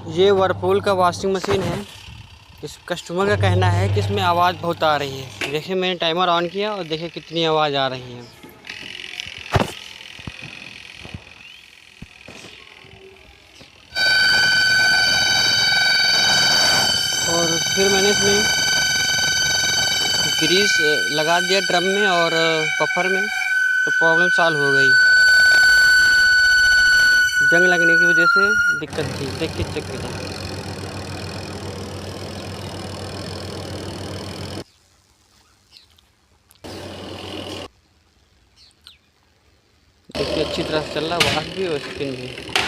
ये वर्लपूल का washing machine है। इस कस्टमर का कहना है कि इसमें आवाज़ बहुत आ रही है। देखिए मैंने टाइमर ऑन किया और देखिए कितनी आवाज़ आ रही है। और फिर मैंने इसमें ग्रीस लगा दिया ड्रम में और बफर में, तो प्रॉब्लम सॉल्व हो गई। जंग लगने की वजह से दिक्कत थी। देख के चेक करें। देखिए अच्छी तरह से चल रहा है, वाश भी और स्पिन भी।